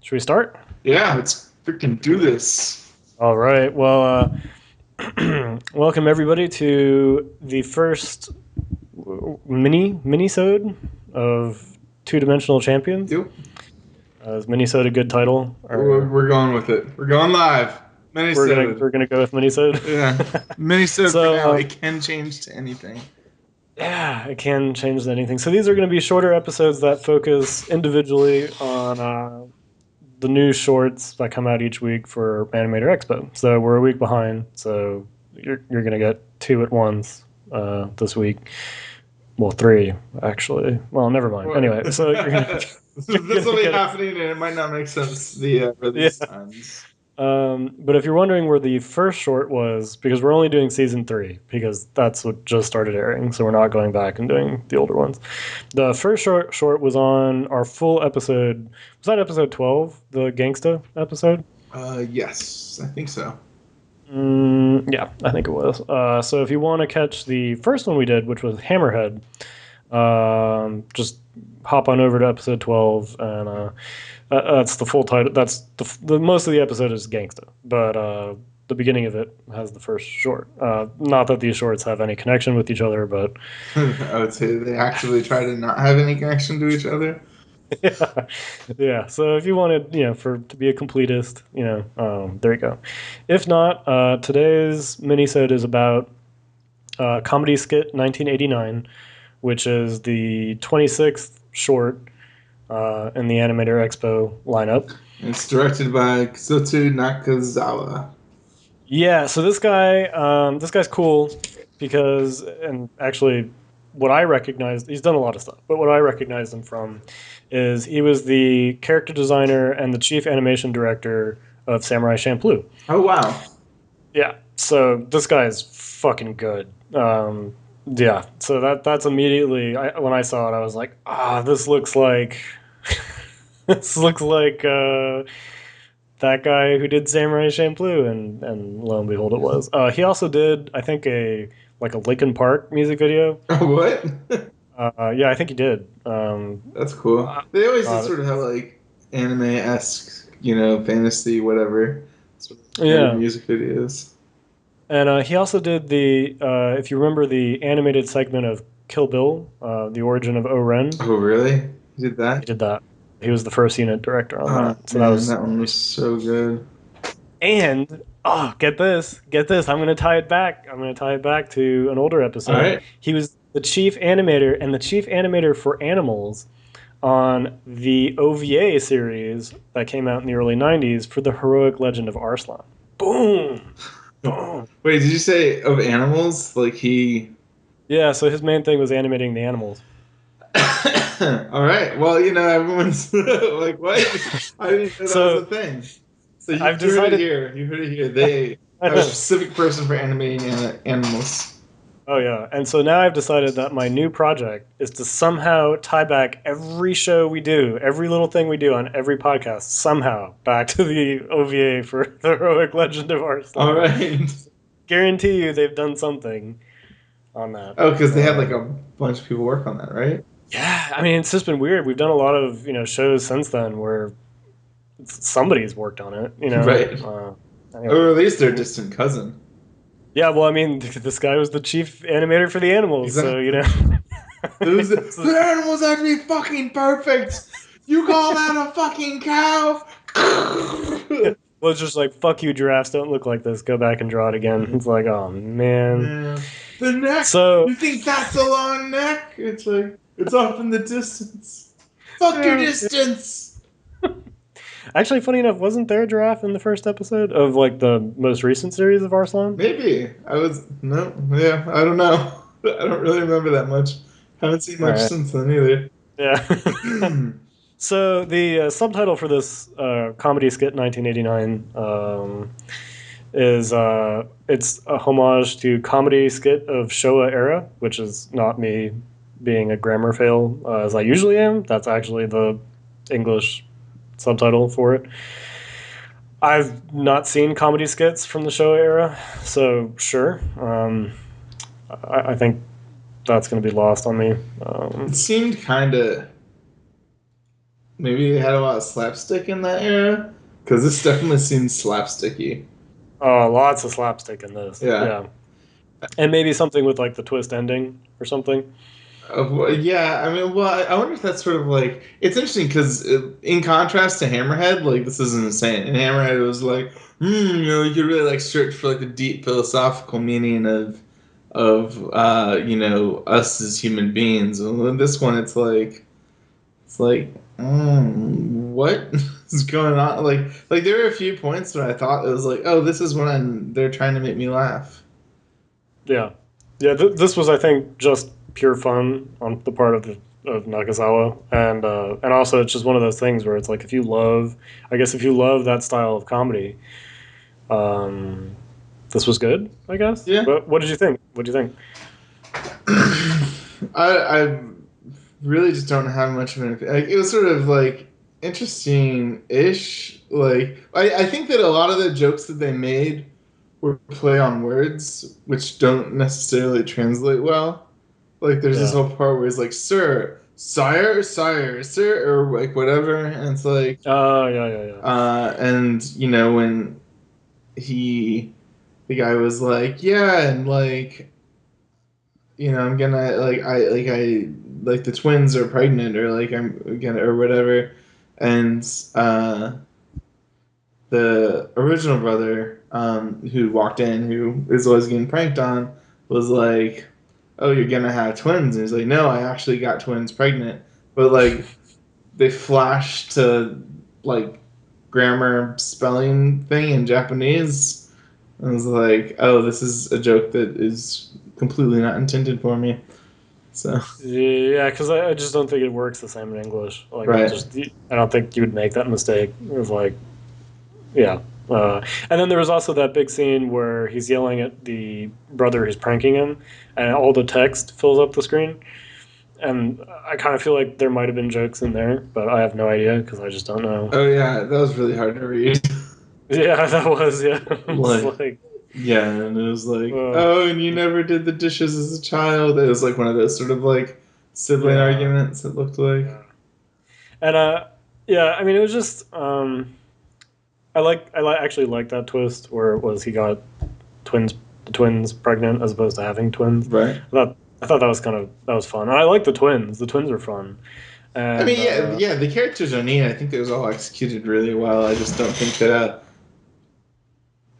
Should we start? Yeah, let's freaking do this. All right. Well, welcome everybody to the first minisode of Two Dimensional Champions. Yep. Is minisode a good title? We're going with it. We're going live. Minisode. We're gonna go with minisode. Yeah. Minisode for So now. It can change to anything. yeah, it can change anything. So these are going to be shorter episodes that focus individually on the new shorts that come out each week for Animator Expo. So we're a week behind. So you're gonna get two at once this week. Well, three actually. Well, never mind. Anyway, so you're gonna, This will be happening, and it might not make sense the release times. But if you're wondering where the first short was, because we're only doing season 3, because that's what just started airing, so we're not going back and doing the older ones. The first short was on our full episode. Was that episode 12, the Gangsta episode? Yes, I think so. Yeah, I think it was. So if you want to catch the first one we did, which was Hammerhead, just hop on over to episode 12, and that's the full title. That's the most of the episode is Gangsta, but the beginning of it has the first short. Not that these shorts have any connection with each other, but I would say they actively try to not have any connection to each other. yeah, yeah. So if you wanted, to be a completist, there you go. If not, today's minisode is about Comedy Skit 1989, which is the 26th short in the Animator Expo lineup. It's directed by Kazuto Nakazawa. Yeah, so this guy's cool because, and actually, what I recognized, he's done a lot of stuff, but what I recognized him from is he was the character designer and the chief animation director of Samurai Champloo. Oh, wow. Yeah, so this guy is fucking good. Yeah, so that's immediately, when I saw it, I was like, this looks like, this looks like that guy who did Samurai Champloo, and lo and behold, it was. He also did, I think, a Linkin Park music video. What? Yeah, I think he did. That's cool. They always just sort of have like anime-esque, fantasy, whatever, sort of Yeah, music videos. and he also did if you remember the animated segment of Kill Bill, the origin of O-Ren. Oh, really? He did that? He did that. He was the first unit director on that. So man, that one was so good. And get this. I'm going to tie it back. I'm going to tie it back to an older episode. All right. He was the chief animator and the chief animator for Animals on the OVA series that came out in the early 90s for the heroic legend of Arslan. Boom. Boom. Wait, did you say of animals? Like he... Yeah, so his main thing was animating the animals. All right. Well, everyone's like, what? I didn't know that was a thing. So you heard it here. You heard it here. They have a specific person for animating animals. Oh, yeah. And so now I've decided that my new project is to somehow tie back every show we do, every little thing we do on every podcast, somehow back to the OVA for the heroic legend of Arslan. All right. Guarantee you they've done something on that. Oh, because they had like a bunch of people work on that, right? Yeah, I mean, it's just been weird. We've done a lot of, shows since then where somebody's worked on it, Right. Anyway. Or at least their distant cousin. Yeah, well, I mean, this guy was the chief animator for the animals, exactly. So, The animals have to be fucking perfect! You call that a fucking cow? Well, it's just like, fuck you, giraffes, don't look like this, go back and draw it again. It's like, oh, man. Yeah. The neck! So, you think that's a long neck? It's like, it's off in the distance. Fuck your distance! Actually, funny enough, wasn't there a giraffe in the first episode of, the most recent series of Arslan? Maybe. I don't know. I don't really remember that much. Haven't seen much since then either. Yeah. So the subtitle for this Comedy Skit 1989 is it's a homage to Comedy Skit of Showa era, which is not me being a grammar fail as I usually am. That's actually the English subtitle for it. I've not seen comedy skits from the Showa era, so sure. I think that's going to be lost on me. It seemed kind of maybe they had a lot of slapstick in that era, because this definitely seems slapsticky. Oh, lots of slapstick in this. Yeah. Yeah, and maybe something with like the twist ending or something. Well, yeah, I mean, well, I wonder if that's sort of like it's interesting because in contrast to Hammerhead, like this is insane. In Hammerhead, it was like, you could really like search for like the deep philosophical meaning of us as human beings. And in this one, it's like, what is going on? Like there were a few points where I thought it was like, oh, this is when they're trying to make me laugh. Yeah, yeah. This was, I think, just pure fun on the part of Nakazawa, and also it's just one of those things where it's like if you love, I guess if you love that style of comedy, um, this was good. I guess. Yeah. But what did you think? What do you think? I really just don't have much of anything. Like it was sort of like interesting-ish. Like I think that a lot of the jokes that they made were play on words, which don't necessarily translate well. Like there's this Yeah. whole part where he's like, "Sir, sire, sire, sir," or like whatever, and it's like, Oh, yeah, yeah, yeah. and when he the guy was like, "Yeah," and like I'm gonna like the twins are pregnant or like I'm gonna or whatever, and uh, the original brother who walked in who is always getting pranked on was like, "Oh, you're gonna have twins," and he's like, "No, I actually got twins pregnant," but like they flash to like grammar spelling thing in Japanese. I was like, "Oh, this is a joke that is completely not intended for me." So Yeah, because I just don't think it works the same in English. Like, right. I don't think you would make that mistake of like, yeah. And then there was also that big scene where he's yelling at the brother who's pranking him, and all the text fills up the screen. And I kind of feel like there might have been jokes in there, but I have no idea because I just don't know. Oh yeah, that was really hard to read. Yeah, that was, yeah. It's Like like, yeah, and it was like, uh, oh, and you never did the dishes as a child. It was like one of those sort of like sibling yeah, arguments. It looked like. yeah. And yeah, I mean, it was just actually like that twist where it was he got twins the twins pregnant as opposed to having twins. Right. I thought that was fun. And I like the twins. The twins are fun. I mean, And yeah, the characters are neat. I think it was all executed really well. I just don't think that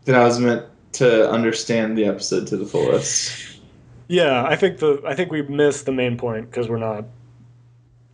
I was meant to understand the episode to the fullest. yeah, I think we missed the main point because we're not.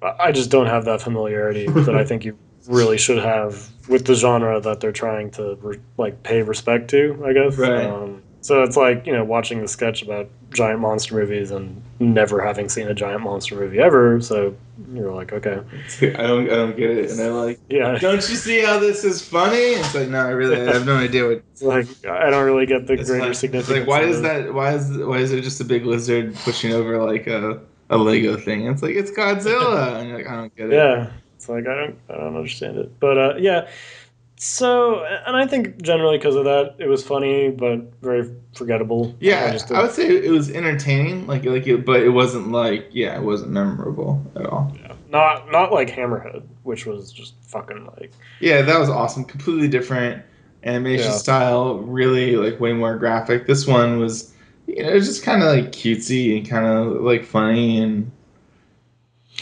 I just don't have that familiarity that I think you really should have with the genre that they're trying to like pay respect to. I guess. Right. So it's like watching the sketch about giant monster movies and never having seen a giant monster movie ever. So you're like, okay, I don't get it, and they're like, yeah. don't you see how this is funny? It's like, no, I have no idea what. It's like I don't really get the It's greater fine. It's like, significance why of is this. that? Why is there just a big lizard pushing over like a Lego thing? It's like it's Godzilla, and you're like, I don't get it. Yeah, it's like I don't understand it. But yeah, so and I think generally because of that, it was funny but very forgettable. I Yeah, just I did. would say it was entertaining, but it wasn't like it wasn't memorable at all. Yeah, not like Hammerhead, which was just fucking like Yeah, that was awesome. Completely different animation yeah. style, really like way more graphic. This one was, it was just kind of like cutesy and kind of like funny and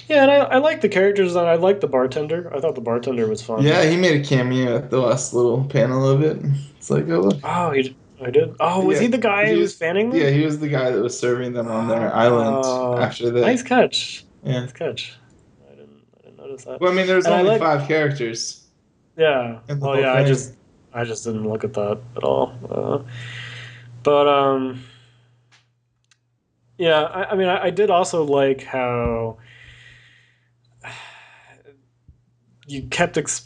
Yeah, and I like the characters and I like the bartender. I thought the bartender was fun. yeah, he made a cameo at the last little panel of it. It's like, oh look, Oh, I did. Oh, was yeah, he the guy he who was was fanning yeah them? he was the guy that was serving them on their island Oh, after the nice catch. yeah. Nice catch. I didn't notice that. Well, I mean, there was And I only like, five characters yeah. in the Well, whole yeah. thing. I just didn't look at that at all. But yeah. I mean, I did also like how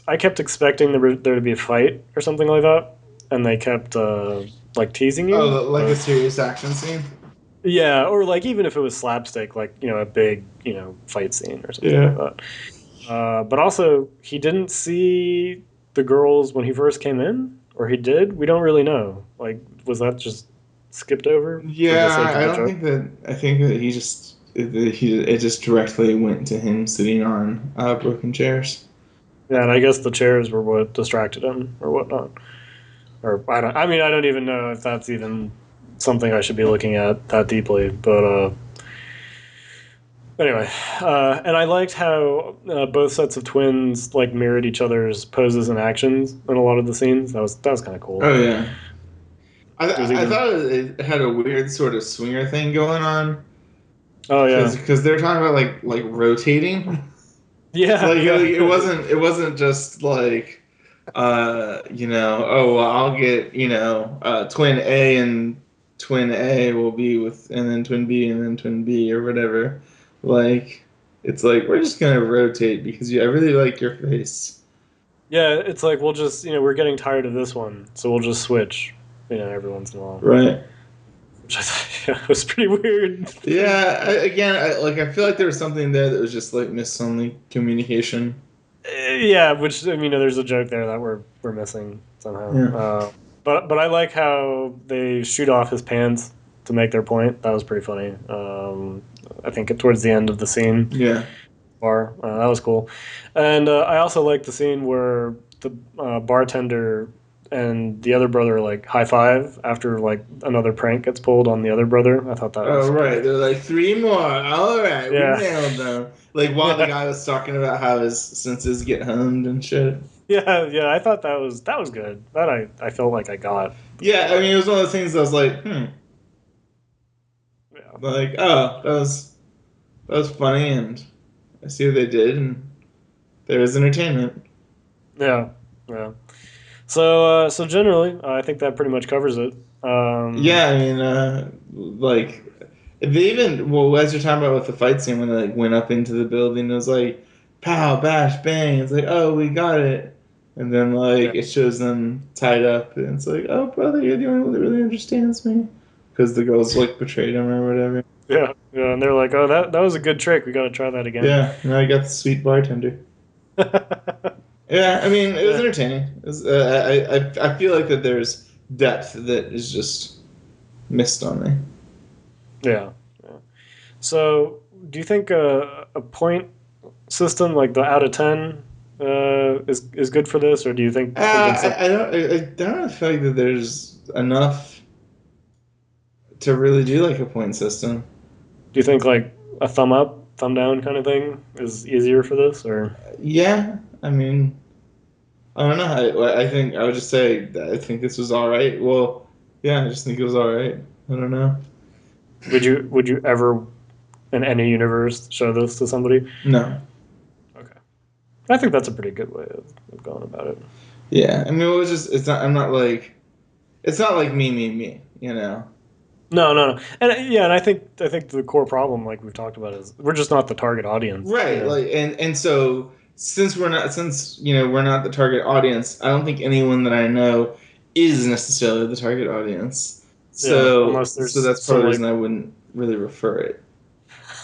I kept expecting there to be a fight or something like that, and they kept like teasing you. Oh, like a serious action scene. Yeah, or like even if it was slapstick, like a big fight scene or something like Yeah. that. But also, he didn't see the girls when he first came in, or he did. We don't really know. Like, was that just skipped over for the Yeah, sake of I the don't joke? think that. I think that it just directly went to him sitting on broken chairs. Yeah, and I guess the chairs were what distracted him or whatnot. Or I don't. I mean, I don't even know if that's even something I should be looking at that deeply. But anyway, and I liked how both sets of twins like mirrored each other's poses and actions in a lot of the scenes. That was kind of cool. Oh yeah, There's I even thought it had a weird sort of swinger thing going on oh yeah because they're talking about like rotating. yeah Like yeah it wasn't just like oh well, I'll get twin A and twin A will be with, and then twin B and then twin B or whatever. Like it's like we're just gonna rotate because I really like your face. yeah. It's like we'll just we're getting tired of this one, so we'll just switch every once in a while, Right. which I thought was pretty weird. Yeah. I feel like there was something there that was just like missed on the communication. Yeah, which I mean, there's a joke there that we're missing somehow. Yeah. But I like how they shoot off his pants to make their point. That was pretty funny. I think towards the end of the scene Yeah. bar, that was cool. And I also like the scene where the bartender and the other brother like high five after like another prank gets pulled on the other brother. I thought that Oh was right, they're like three more. All right, we yeah. nailed them. Like while the guy was talking about how his senses get honed and shit. Yeah. I thought that was good. That I felt like I got. Yeah, I mean it was one of those things I was like, Yeah. like that was funny, and I see what they did, and there was entertainment. Yeah. Yeah. So generally, I think that pretty much covers it. Yeah, I mean, like they even as you're talking about with the fight scene when they like went up into the building, it was like pow, bash, bang. It's like, oh, we got it, and then yeah, like it shows them tied up, and it's like, oh, brother, you're the only one that really understands me, because the girls like betrayed him or whatever. yeah, and they're like, "Oh, that was a good trick. We got to try that again." Yeah, now I got the sweet bartender. Yeah, I mean, it was Yeah, entertaining. It was, I feel like that there's depth that is just missed on me. yeah, yeah. So, do you think a point system like the out of 10 is good for this, or do you think something simple? I don't feel like that there's enough to really do like a point system. Do you think like a thumb up, thumb down kind of thing is easier for this, or Yeah, I mean, I don't know. I think I would just say that I think this was all right. Well, yeah, I just think it was all right. I don't know. would you ever in any universe show this to somebody? No. Okay, I think that's a pretty good way of going about it. Yeah, I mean, it was just. It's not. I'm not like. It's not like me. You know. No, and yeah, and I think the core problem, like we've talked about, is we're just not the target audience. Right. Like, and so since we're not the target audience, I don't think anyone that I know is necessarily the target audience. Yeah, So unless there's that's part of some the like reason I wouldn't really refer it.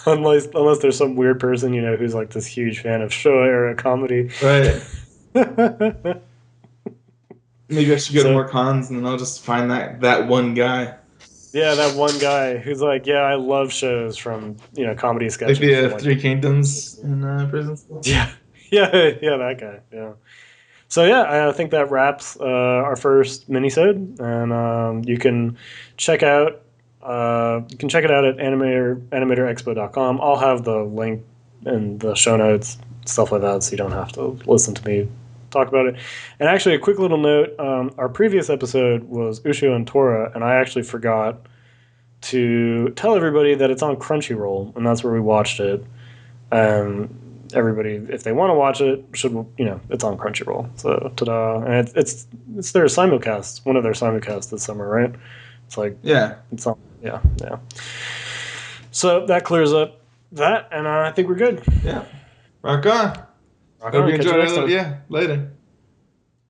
unless there's some weird person who's like this huge fan of Showa era comedy. Right. Maybe I should go to So more cons and then I'll just find that one guy. yeah, that one guy who's like, yeah, I love shows from comedy Like sketches the from like Three Kingdoms in prison school. yeah yeah that guy yeah. So yeah, I think that wraps our first minisode, and you can check it out at animatorexpo.com. I'll have the link in the show notes, stuff like that, so you don't have to listen to me talk about it. And actually, a quick little note: our previous episode was Ushio and Tora, and I actually forgot to tell everybody that it's on Crunchyroll, and that's where we watched it. Everybody, if they want to watch it, it's on Crunchyroll. So ta-da! And it's their simulcast, one of their simulcasts this summer, right? It's like Yeah. it's on, yeah. So that clears up that, and I think we're good. Yeah. Rock on. Rock Hope on. you Catch you enjoyed next it. time. Yeah. Later.